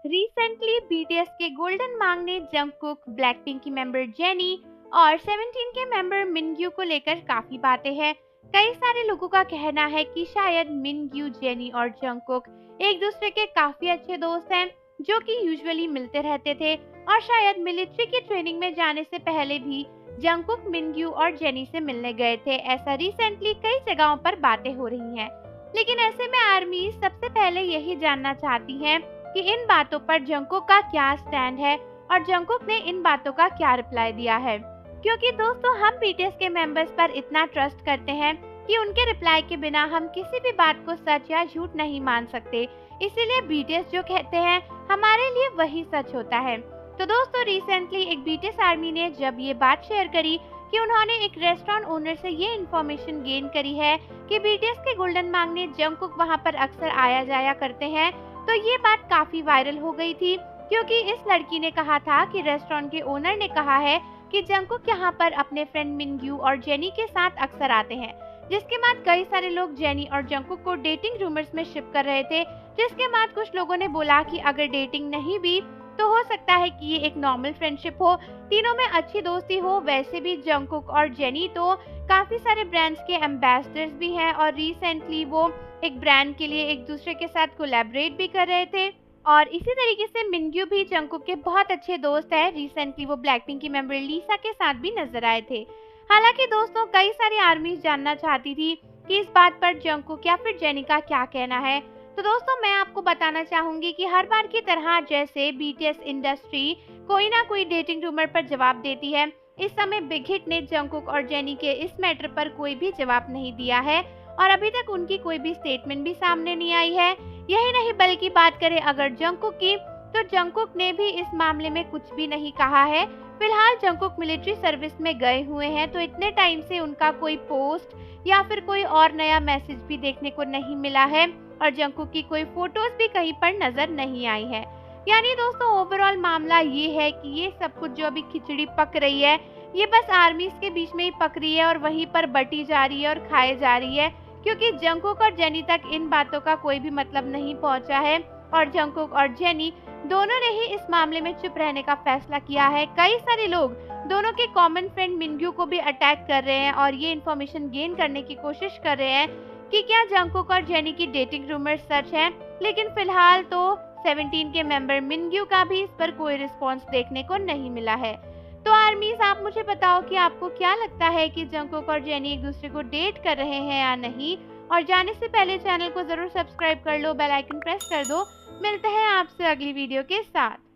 Recently BTS के golden मांग ने जंगकुक, ब्लैकपिंक की मेंबर जेनी और 17 के मेंबर मिनग्यू को लेकर काफी बातें हैं। कई सारे लोगों का कहना है कि शायद मिनग्यू, जेनी और जंगकुक एक दूसरे के काफी अच्छे दोस्त हैं, जो कि यूजुअली मिलते रहते थे और शायद मिलिट्री की ट्रेनिंग में जाने से पहले भी जंगकुक मिनग्यू और जेनी से मिलने गए थे। ऐसा रिसेंटली कई जगहों पर बातें हो रही हैं। लेकिन ऐसे में आर्मी सबसे पहले यही जानना चाहती है कि इन बातों पर जंगकुक का क्या स्टैंड है और जंगकुक ने इन बातों का क्या रिप्लाई दिया है। क्योंकि दोस्तों, हम बीटीएस के मेंबर्स पर इतना ट्रस्ट करते हैं कि उनके रिप्लाई के बिना हम किसी भी बात को सच या झूठ नहीं मान सकते। इसीलिए बीटीएस जो कहते हैं हमारे लिए वही सच होता है। तो दोस्तों, रिसेंटली एक बीटीएस आर्मी ने जब ये बात शेयर करी कि उन्होंने एक रेस्टोरेंट ओनर से ये इन्फॉर्मेशन गेन करी है कि बीटीएस के गोल्डन मांग ने जंगकुक वहाँ पर अक्सर आया जाया करते हैं, तो ये बात काफी वायरल हो गई थी। क्योंकि इस लड़की ने कहा था कि रेस्टोरेंट के ओनर ने कहा है कि जंगकुक यहाँ पर अपने फ्रेंड मिनग्यू और जेनी के साथ अक्सर आते हैं। जिसके बाद कई सारे लोग जेनी और जंगकुक को डेटिंग रूमर्स में शिप कर रहे थे। जिसके बाद कुछ लोगों ने बोला कि अगर डेटिंग नहीं भी तो हो सकता है कि ये एक नॉर्मल फ्रेंडशिप हो, तीनों में अच्छी दोस्ती हो। वैसे भी जंगकुक और जेनी तो काफी सारे ब्रांड्स के एम्बेसडर्स भी हैं और रिसेंटली वो एक ब्रांड के लिए एक दूसरे के साथ कोलैबोरेट भी कर रहे थे। और इसी तरीके से मिनग्यू भी जंगकुक के बहुत अच्छे दोस्त हैं। रिसेंटली वो ब्लैकपिंक की मेंबर लिसा के साथ भी नजर आए थे। हालांकि दोस्तों, कई सारी आर्मीज जानना चाहती थी कि इस बात पर जंगकुक या फिर जेनी का क्या कहना है। तो दोस्तों, मैं आपको बताना चाहूंगी कि हर बार की तरह जैसे बीटीएस इंडस्ट्री कोई ना कोई डेटिंग रूमर पर जवाब देती है, इस समय बिग हिट ने जंगकुक और जेनी के इस मैटर पर कोई भी जवाब नहीं दिया है और अभी तक उनकी कोई भी स्टेटमेंट भी सामने नहीं आई है। यही नहीं, बल्कि बात करें अगर जंगकुक की, तो जंगकुक ने भी इस मामले में कुछ भी नहीं कहा है। फिलहाल जंगकुक मिलिट्री सर्विस में गए हुए हैं, तो इतने टाइम से उनका कोई पोस्ट या फिर कोई और नया मैसेज भी देखने को नहीं मिला है और जंगकुक की कोई फोटोज भी कहीं पर नजर नहीं आई है। यानी दोस्तों, ओवरऑल मामला ये है कि ये सब कुछ जो अभी खिचड़ी पक रही है, ये बस आर्मीज के बीच में ही पक रही है और वहीं पर बटी जा रही है और खाए जा रही है। क्योंकि जंगकुक और जेनी तक इन बातों का कोई भी मतलब नहीं पहुंचा है और जंगकुक और जेनी दोनों ने ही इस मामले में चुप रहने का फैसला किया है। कई सारे लोग दोनों के कॉमन फ्रेंड मिनग्यू को भी अटैक कर रहे हैं और ये इन्फॉर्मेशन गेन करने की कोशिश कर रहे हैं कि क्या जंगकुक और जेनी की डेटिंग रूमर सच है। लेकिन फिलहाल तो 17 के मेंबर मिनग्यू का भी इस पर कोई रिस्पॉन्स देखने को नहीं मिला है। तो आर्मीज, आप मुझे बताओ कि आपको क्या लगता है कि जंगकुक और जेनी एक दूसरे को डेट कर रहे हैं या नहीं। और जाने से पहले चैनल को जरूर सब्सक्राइब कर लो, बेल आइकन प्रेस कर दो। मिलते हैं आपसे अगली वीडियो के साथ।